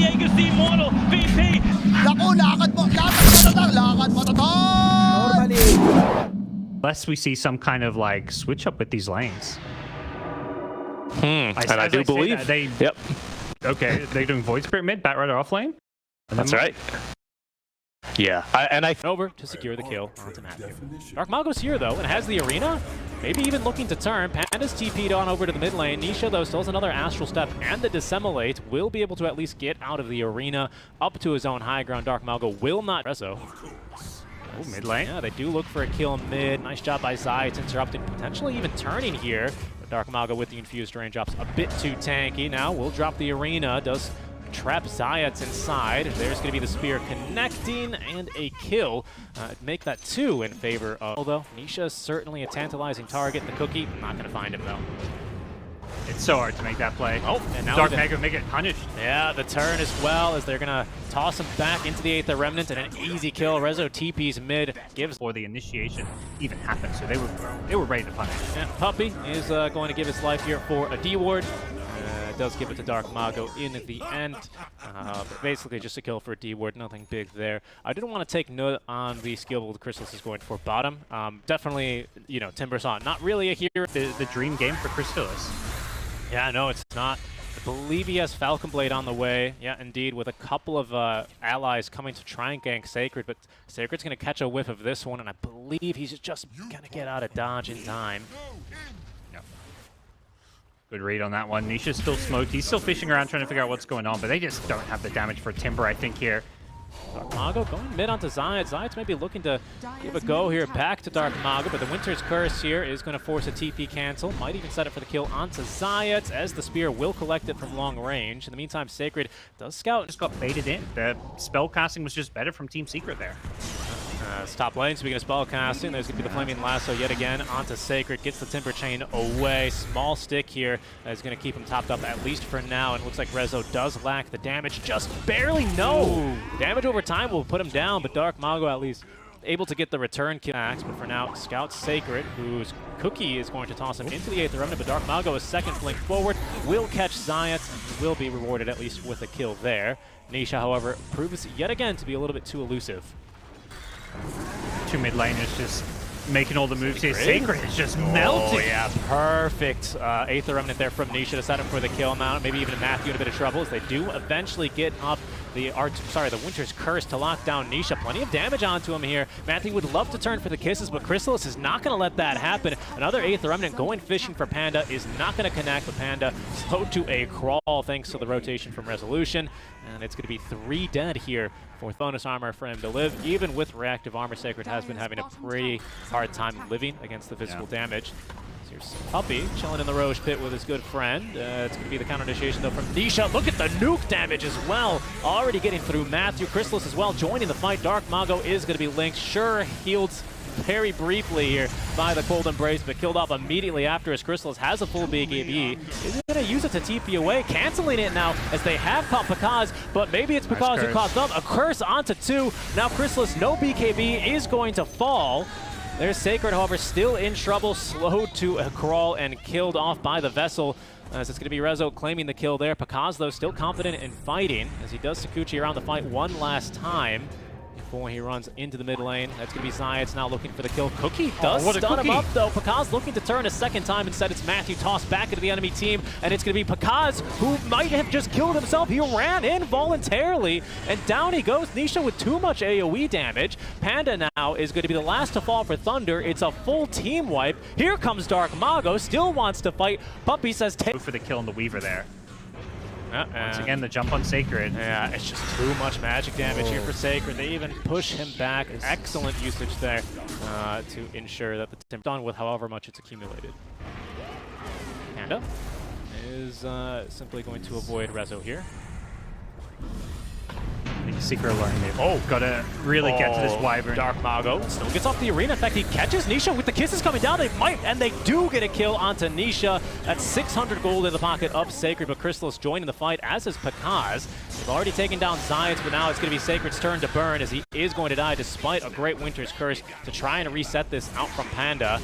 Diego si Immortal, VP. Naku, lakad mo, Unless we see some kind of like switch up with these lanes. And I do believe they. Yep. Okay, they're doing Void Spirit mid, Batrider off lane. That's right. Yeah, over to secure the kill onto Matthew. Dark Mago's here though and has the arena. Maybe even looking to turn. Panda's TP'd on over to the mid lane. Nisha though still has another Astral Step and the Dissemblate. Will be able to at least get out of the arena up to his own high ground. Dark Mago will not. Rezo. Oh, mid lane. Yeah, they do look for a kill mid. Nice job by Zai. It's interrupting, potentially even turning here. But Dark Mago with the infused range drops a bit too tanky. Now we'll drop the arena. Does trap Zayats inside. There's going to be the spear connecting and a kill. Make that 2 in favor of. Although Nisha's certainly a tantalizing target. The cookie, not going to find him though. It's so hard to make that play. Oh, and now Dark Mega make it punished. Yeah, the turn as well as they're going to toss him back into the Aether Remnant and an easy kill. Rezo TP's mid gives Before the initiation even happened, so they were ready to punish. And Puppey is going to give his life here for a D ward. Does give it to Dark Mago in the end, but basically just a kill for a D ward, nothing big there. I didn't want to take note on the skill build Chrysalis is going for bottom. Definitely, you know, Timbersaw, not really a hero. The dream game for Chrysalis. Yeah, no, it's not. I believe he has Falcon Blade on the way. Yeah, indeed, with a couple of allies coming to try and gank Sacred, but Sacred's going to catch a whiff of this one, and I believe he's just going to get out of dodge in time. Good read on that one. Nisha's still smoked. He's still fishing around trying to figure out what's going on, but they just don't have the damage for Timber, I think, here. Dark Mago going mid onto Zayat. Zayat's maybe looking to give a go here back to Dark Mago, but the Winter's Curse here is going to force a TP cancel. Might even set it for the kill onto Zayat, as the spear will collect it from long range. In the meantime, Sacred does scout. Just got baited in. The spell casting was just better from Team Secret there. Top lane, speaking of spell casting, there's going to be the Flaming Lasso yet again onto Sacred. Gets the Timber Chain away. Small stick here is going to keep him topped up at least for now. And it looks like Rezo does lack the damage. Just barely, no! Damage over time will put him down, but Dark Mago at least able to get the return kill axe. But for now, Scout Sacred, whose Cookie is going to toss him into the Aether Remnant, but Dark Mago is second flank forward, will catch Zayat, and will be rewarded at least with a kill there. Nisha, however, proves yet again to be a little bit too elusive. Two mid laners just making all the moves here. Sacred is just melting. Oh yeah, perfect. Aether Remnant there from Nisha to set up for the kill mount. Maybe even Matthew in a bit of trouble as they do eventually get up the Winter's Curse to lock down Nisha. Plenty of damage onto him here. Matthew would love to turn for the kisses, but Chrysalis is not going to let that happen. Another Aether Remnant going fishing for Panda is not going to connect, but Panda slowed to a crawl thanks to the rotation from Resolution. And it's going to be 3 dead here for bonus armor for him to live. Even with reactive armor, Sacred has been having a pretty hard time living against the physical damage. So here's Puppey chilling in the Roche pit with his good friend. It's going to be the counter initiation though from Nisha. Look at the nuke damage as well. Already getting through Matthew. Chrysalis as well joining the fight. Dark Mago is going to be linked. Sure, healed very briefly here by the Cold Embrace, but killed off immediately after as Chrysalis has a full BKB. Is he going to use it to TP away? Canceling it now as they have caught Pakaz, but maybe it's Pakaz who caused up. A curse onto 2. Now Chrysalis, no BKB, is going to fall. There's Sacred, however, still in trouble, slowed to a crawl and killed off by the Vessel. As it's going to be Rezo claiming the kill there. Pakaz, though, still confident in fighting as he does Sakuchi around the fight one last time before he runs into the mid lane. That's going to be Zayat's now looking for the kill. Cookie does stun him up, though. Pakaz looking to turn a second time. Instead, it's Matthew tossed back into the enemy team, and it's going to be Pakaz, who might have just killed himself. He ran in voluntarily, and down he goes. Nisha with too much AoE damage. Panda now is going to be the last to fall for Thunder. It's a full team wipe. Here comes Dark Mago, still wants to fight. Puppey says take for the kill on the Weaver there. Once And again, the jump on Sacred. yeah, it's just too much magic damage here for Sacred. They even push him back. Excellent usage there to ensure that the team done with however much it's accumulated. Panda is simply going to avoid Rezo here. I think Secret learning it. Oh, gotta really get to this Wyvern. Dark Mago still gets off the arena. In fact, he catches Nisha with the kisses coming down. They might, and they do get a kill onto Nisha. That's 600 gold in the pocket of Sacred, but Chrysalis joining the fight, as is Pakaz. They've already taken down Zayats, but now it's going to be Sacred's turn to burn as he is going to die despite a great Winter's Curse to try and reset this out from Panda.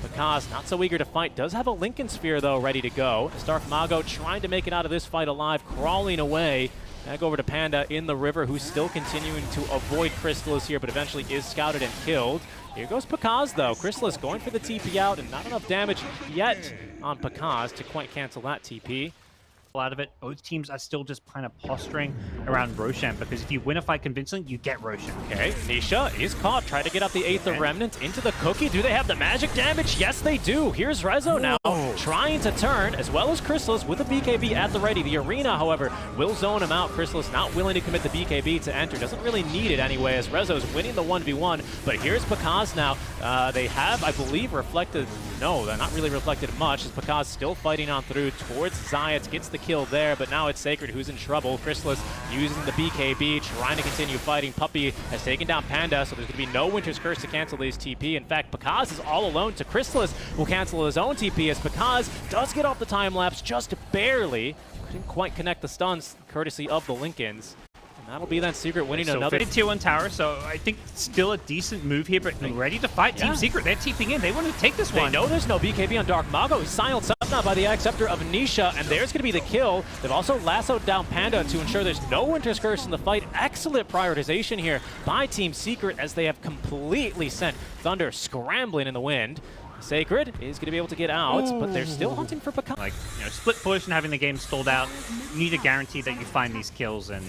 Pakaz, not so eager to fight, does have a Lincoln Sphere, though, ready to go. As Dark Mago trying to make it out of this fight alive, crawling away Back over to Panda in the river, who's still continuing to avoid Crystallis here, but eventually is scouted and killed. Here goes Pakaz, though. Crystallis going for the TP out, and not enough damage yet on Pakaz to quite cancel that TP. Out of it, both teams are still just kind of posturing around Roshan, because if you win a fight convincingly, you get Roshan. Okay, Nisha is caught, trying to get out the Aether Remnant into the cookie. Do they have the magic damage? Yes, they do. Here's Rezo now, trying to turn, as well as Crystallis with a BKB at the ready. The arena, however, will zone him out. Crystallis not willing to commit the BKB to enter. Doesn't really need it anyway, as Rezo's winning the 1v1. But here's Pakaz now. They have, I believe, reflected... No, they're not really reflected much, as Pakaz still fighting on through towards Zayat. Gets the kill there, but now it's Sacred who's in trouble. Crystallis using the BKB, trying to continue fighting. Puppey has taken down Panda, so there's going to be no Winter's Curse to cancel his TP. In fact, Pakaz is all alone to Crystallis, will cancel his own TP, as Pakaz does get off the time lapse just barely. Couldn't quite connect the stuns, courtesy of the Lincolns. That'll be then Secret winning another tier 1 tower, so I think still a decent move here, but ready to fight. Team Secret, they're TPing in. They want to take this one. They know there's no BKB on Dark Mago. He's silenced up now by the Acceptor of Nisha, and there's going to be the kill. They've also lassoed down Panda to ensure there's no Winter's Curse in the fight. Excellent prioritization here by Team Secret, as they have completely sent Thunder scrambling in the wind. Sacred is going to be able to get out, but they're still hunting for Pakaz. Like, you know, split push and having the game stalled out, you need a guarantee that you find these kills, and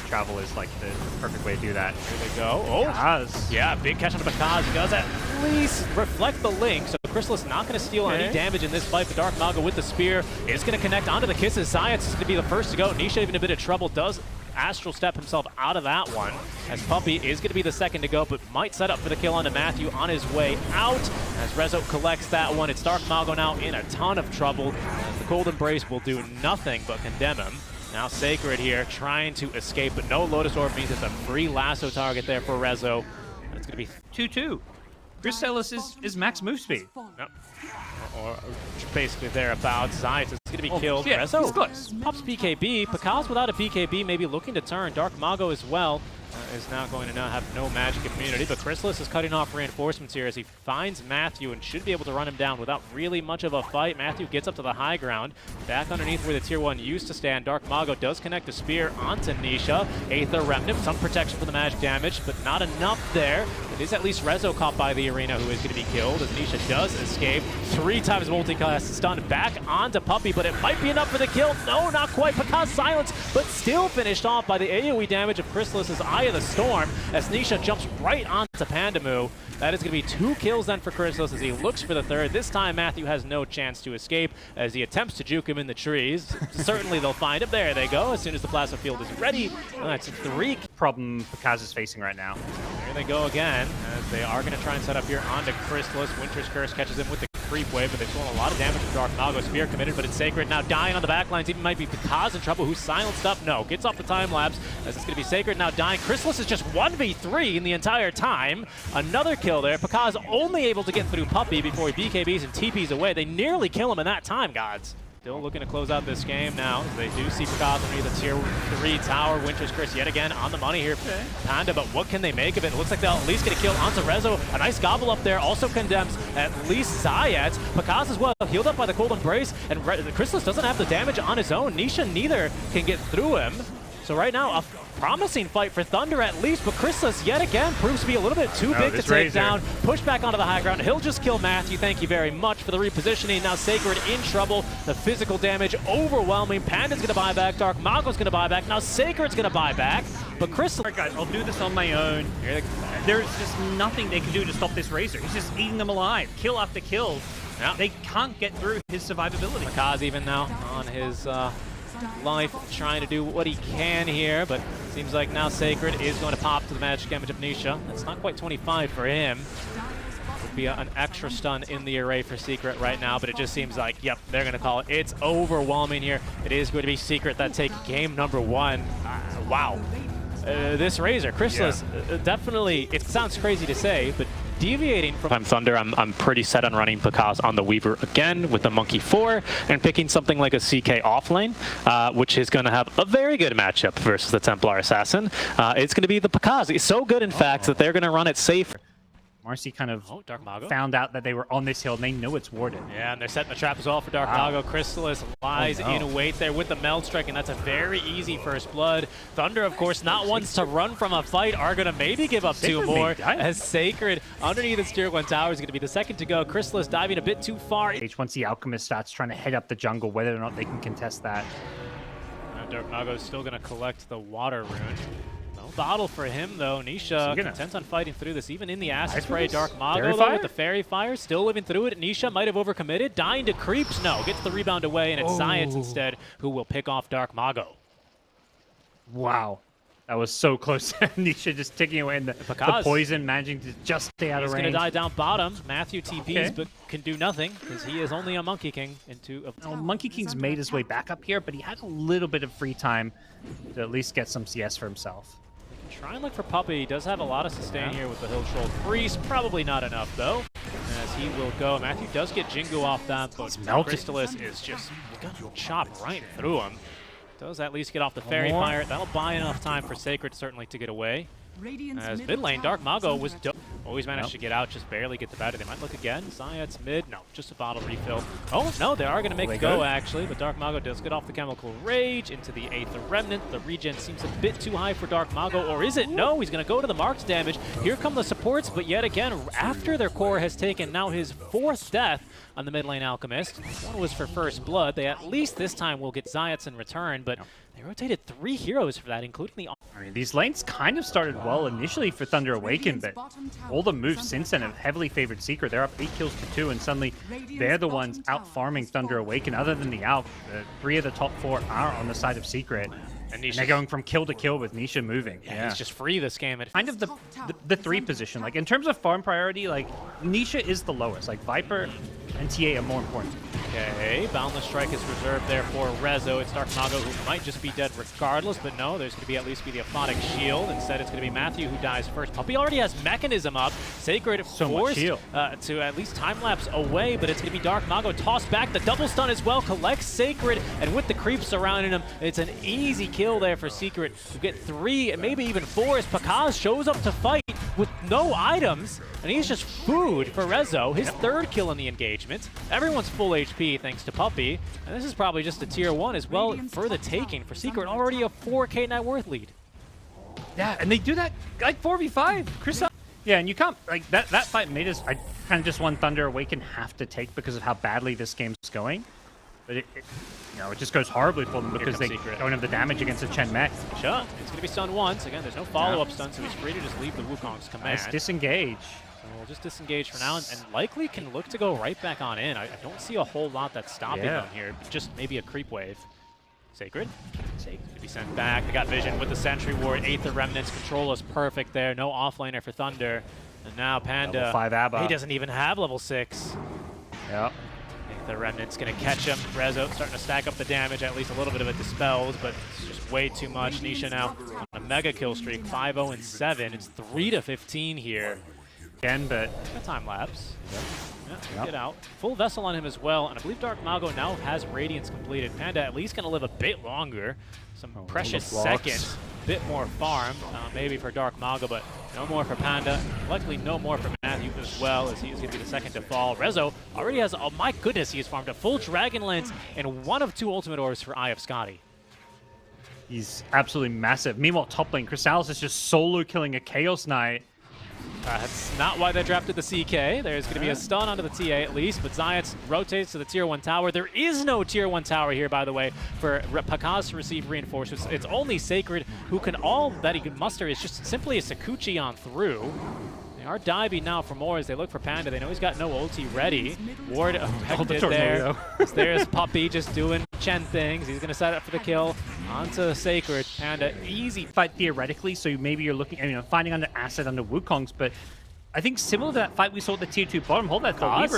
travel is like the perfect way to do that. Here they go. Oh, Pakaz. Yeah, big catch on Pakaz. He does at least reflect the link, so Crystallis not going to steal any damage in this fight, but Dark Mago with the spear is going to connect onto the kisses. Science is going to be the first to go. Nisha even a bit of trouble, does Astral Step himself out of that one, as Puppey is going to be the second to go, but might set up for the kill onto Matthew on his way out, as Rezo collects that one. It's Dark Mago now in a ton of trouble, as the Cold Embrace will do nothing but condemn him. Now Sacred here trying to escape, but no Lotus Orb means it's a free lasso target there for Rezo. And it's going to be 2-2. Crystallis is max move speed. Yep. Or basically thereabouts. Zayat is going to be killed. Yeah, Rezo he's close. pops BKB. Pakaz without a BKB, maybe looking to turn. Dark Mago as well is now going to now have no magic immunity, but Crystallis is cutting off reinforcements here as he finds Matthew and should be able to run him down without really much of a fight. Matthew gets up to the high ground, back underneath where the tier 1 used to stand. Dark Mago does connect a spear onto Nisha. Aether Remnant, some protection for the magic damage, but not enough there. It is at least Rezo caught by the arena, who is going to be killed, as Nisha does escape. 3 times multicast stun back onto Puppey, but it might be enough for the kill. No, not quite. Pakaz silenced, but still finished off by the AoE damage of Crystallis' Eye of the Storm, as Nisha jumps right onto Pandamu. That is going to be 2 kills then for Crystallis as he looks for the third. This time Matthew has no chance to escape as he attempts to juke him in the trees. Certainly they'll find him. There they go, as soon as the plasma field is ready. That's 3 problem Pakaz is facing right now. There they go again, as they are going to try and set up here onto Crystallis. Winter's Curse catches him with the creep wave, but they've thrown a lot of damage from Dark Mago. Spear committed, but it's Sacred now dying on the backlines. Even might be Pakaz in trouble, who's silenced up. No, gets off the time lapse, as it's going to be Sacred now dying. Crystallis is just 1v3 in the entire time. Another kill there. Pakaz only able to get through Puppey before he BKBs and TPs away. They nearly kill him in that time, gods. Still looking to close out this game now. They do see Pakaz underneath the tier 3 tower. Winter's Curse yet again on the money here. Panda, but what can they make of it? It looks like they'll at least get a kill onto Rezo. A nice gobble up there also condemns at least Zayat. Pakaz as well, healed up by the Cold Embrace, and Crystallis doesn't have the damage on his own. Nisha neither can get through him. So right now, a promising fight for Thunder at least, but Crystallis yet again proves to be a little bit too big to take down. Push back onto the high ground. He'll just kill Matthew. Thank you very much for the repositioning. Now Sacred in trouble. The physical damage overwhelming. Panda's going to buy back. Dark Mago's going to buy back. Now Sacred's going to buy back. But Crystallis... Alright guys, I'll do this on my own. There's just nothing they can do to stop this Razor. He's just eating them alive. Kill after kill. Yeah. They can't get through his survivability. Pakaz even now on his... life, trying to do what he can here, but seems like now Sacred is going to pop to the magic damage of Nisha. That's not quite 25 for him. Would be an extra stun in the array for Secret right now, but it just seems like, yep, they're going to call it. It's overwhelming here. It is going to be Secret that take game number 1. Wow. This Razor, Crystallis, definitely, it sounds crazy to say, but deviating from Thunder, I'm pretty set on running Pakaz on the Weaver again with the Monkey 4 and picking something like a CK offlane, which is going to have a very good matchup versus the Templar Assassin. It's going to be the Pakaz. It's so good, in fact, that they're going to run it safe. Marcy kind of Dark Mago found out that they were on this hill, and they know it's warded. Yeah, and they're setting the trap as well for Dark Mago. Crystallis lies in wait there with the Meld Strike, and that's a very easy first blood. Thunder, of course, not ones to run from a fight, are going to maybe give up two more, as Sacred underneath its tier 1 tower is going to be the second to go. Crystallis diving a bit too far. Once the Alchemist starts trying to head up the jungle, whether or not they can contest that. Dark Mago is still going to collect the water rune. No bottle for him, though. Nisha content on fighting through this, even in the acid spray. Dark Mago, though, with the Fairy Fire, still living through it. Nisha might have overcommitted, dying to creeps. No, gets the rebound away, and it's Science instead who will pick off Dark Mago. Wow. That was so close. Nisha just ticking away, and the poison managing to just stay out of range. He's going to die down bottom. Matthew TPs, but can do nothing because he is only a Monkey King into a... Monkey King's made his way back up here, but he had a little bit of free time to at least get some CS for himself. Try and look for Puppey. He does have a lot of sustain here with the Hill Troll Priest. Probably not enough, though, as he will go. Matthew does get Jingu off that, but Crystallis is just going to chop right through him. Does at least get off the Fairy Fire. That'll buy enough time for Sacred certainly to get away. As mid lane, Dark Mago was always managed to get out, just barely get the battery. They might look again. Zayat's mid. No, just a bottle refill. Oh, no, they are going to make a go, actually, but Dark Mago does get off the Chemical Rage into the Aether Remnant. The regen seems a bit too high for Dark Mago, or is it? No, he's going to go to the marked damage. Here come the supports, but yet again, after their core has taken now his 4th death on the mid lane Alchemist. One was for first blood. They at least this time will get Zayats in return, but they rotated 3 heroes for that, including the... I mean, these lanes kind of started well initially for Thunder Awaken, but all the moves since then have heavily favored Secret. They're up 8 kills to 2, and suddenly they're the ones out farming Thunder Awaken. Other than the Alp, 3 of the top 4 are on the side of Secret. And they're going from kill to kill with Nisha moving. Yeah, he's just free this game. Kind of the 3 position. Like, in terms of farm priority, like, Nisha is the lowest. Like, Viper and TA are more important. Okay, Boundless Strike is reserved there for Rezo. It's Dark Mago, who might just be dead regardless, but no, there's going to be at least the Aphotic Shield. Instead, it's going to be Matthew who dies first. Puppey already has Mechanism up. Sacred forced to at least time-lapse away, but it's going to be Dark Mago tossed back. The double stun as well collects Sacred, and with the creeps surrounding him, it's an easy kill there for Secret. You get 3 and maybe even 4 as Pakaz shows up to fight with no items, and he's just food for Rezo, his 3rd kill in the engagement. Everyone's full HP thanks to Puppey, and this is probably just a tier 1 as well for the taking for Secret, already a 4k net worth lead. Yeah, and they do that like 4v5. Chris, yeah, and you can't, like, that fight made us, I kind of just want Thunder Awaken have to take because of how badly this game's going. But it just goes horribly for them because they don't have the damage against a Chen mech. Sure, it's going to be stunned once. Again, there's no follow-up stun, so he's free to just leave the Wukong's command. Nice disengage. So we'll just disengage for now, and likely can look to go right back on in. I don't see a whole lot that's stopping them here, just maybe a creep wave. Sacred to be sent back. They got vision with the Sentry Ward. Aether Remnants control is perfect there. No offlaner for Thunder. And now Panda, level 5 Abba. He doesn't even have level 6. Yep. The Remnant's going to catch him. Rezo starting to stack up the damage, at least a little bit of it dispelled, but it's just way too much. Nisha now on a mega kill streak, 5-0-7. It's 3-15 here. Again, but a time lapse. Get out. Full Vessel on him as well, and I believe Dark Mago now has Radiance completed. Panda at least going to live a bit longer. Some precious seconds. Bit more farm, maybe for Dark Mago, but no more for Panda. Luckily, no more for Matthew as well, as he's going to be the second to fall. Rezo already has, oh my goodness, he has farmed a full Dragon Lance and 1 of 2 ultimate orbs for Eye of Scotty. He's absolutely massive. Meanwhile, top lane, Crystallis is just solo killing a Chaos Knight. That's not why they drafted the CK. There's going to be a stun onto the TA at least, but Zayats rotates to the tier 1 tower. There is no tier 1 tower here, by the way, for Pakaz to receive reinforcements. It's only Sacred who can, all that he can muster is just simply a Sakuchi on through. They are diving now for more as they look for Panda. They know he's got no ulti ready. Ward affected there. There's Puppey just doing Chen things. He's going to set up for the kill onto Sacred. Panda, easy fight theoretically, so maybe you're looking, finding under Acid under Wukong's, but I think similar to that fight we saw at the tier 2 bottom, hold that thought.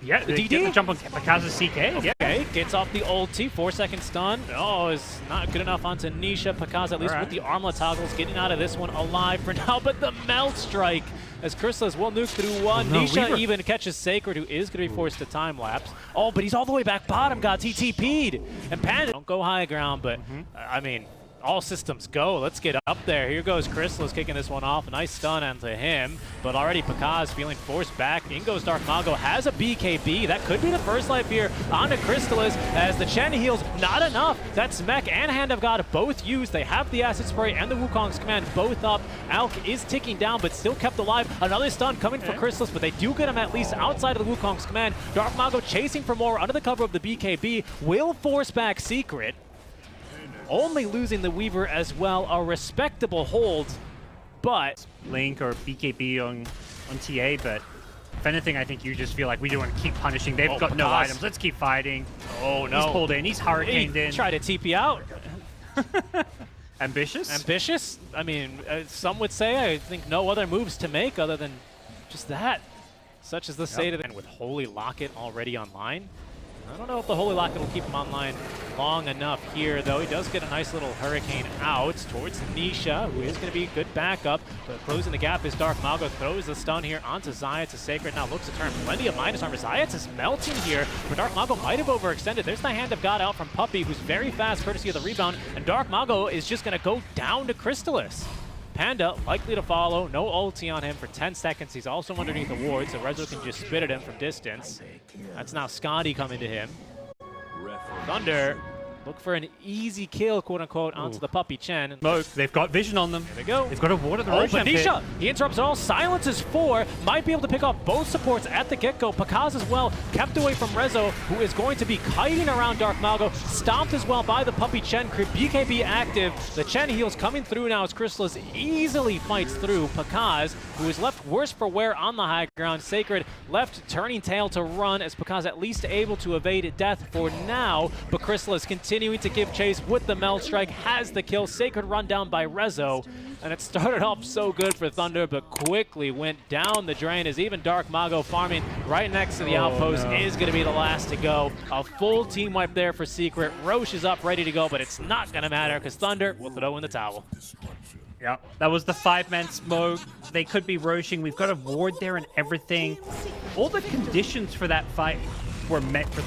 Yeah, the DD? Jump on Pakaz's CK. Okay, gets off the ulti, 4-second stun. Oh, it's not good enough onto Nisha. Pakaz at least with the armlet toggles, getting out of this one alive for now, but the Melt Strike as Crystallis will nuke through one. Nisha even catches Sacred, who is going to be forced to time lapse. Oh, but he's all the way back bottom, got TTP'd. And Panda don't go high ground, but I mean, all systems go. Let's get up there. Here goes Crystallis kicking this one off. A nice stun onto him, but already Pakaz feeling forced back. In goes Dark Mago, has a BKB. That could be the first life here onto Crystallis as the Chen heals. Not enough. That's Mech and Hand of God both used. They have the Acid Spray and the Wukong's command both up. Alk is ticking down, but still kept alive. Another stun coming for Crystallis, but they do get him at least outside of the Wukong's command. Dark Mago chasing for more under the cover of the BKB. Will force back Secret. Only losing the Weaver as well. A respectable hold, but Link or BKB on TA, but if anything, I think you just feel like we do want to keep punishing. They've got no items. Let's keep fighting. Oh no. He's pulled in. He's hurricaned in. Tried to TP out. Ambitious? Ambitious? I mean, some would say I think no other moves to make other than just that. Such as the state of it. And with Holy Locket already online, I don't know if the Holy Locket will keep him online long enough here, though. He does get a nice little Hurricane out towards Nisha, who is going to be a good backup. But closing the gap is Dark Mago. Throws the stun here onto Zayat to Sacred. Now looks to turn plenty of minus armor. Zayat is melting here, but Dark Mago might have overextended. There's the Hand of God out from Puppey, who's very fast courtesy of the rebound. And Dark Mago is just going to go down to Crystallis. Panda likely to follow. No ulti on him for 10 seconds. He's also underneath the ward, so Rezo can just spit at him from distance. That's now Scotty coming to him. Thunder look for an easy kill, quote-unquote, onto the Puppey Chen. Smoke. They've got vision on them. There they go. They've got a ward at the Oh, Roshan but pit. Nisha, he interrupts it all. Silences 4. Might be able to pick off both supports at the get-go. Pakaz as well, kept away from Rezo, who is going to be kiting around Dark Mago. Stomped as well by the Puppey Chen creep. BKB active. The Chen heals coming through now as Crystallis easily fights through Pakaz, who is left worse for wear on the high ground. Sacred left turning tail to run as Pakaz at least able to evade death for now, but Crystallis continuing to give chase with the Meld Strike, has the kill. Sacred run down by Rezo, and it started off so good for Thunder, but quickly went down the drain as even Dark Mago farming right next to the outpost is going to be the last to go. A full team wipe there for Secret. Roche is up ready to go, but it's not going to matter because Thunder will throw in the towel. Yeah, that was the 5-man smoke. They could be roshing. We've got a ward there and everything. All the conditions for that fight were met for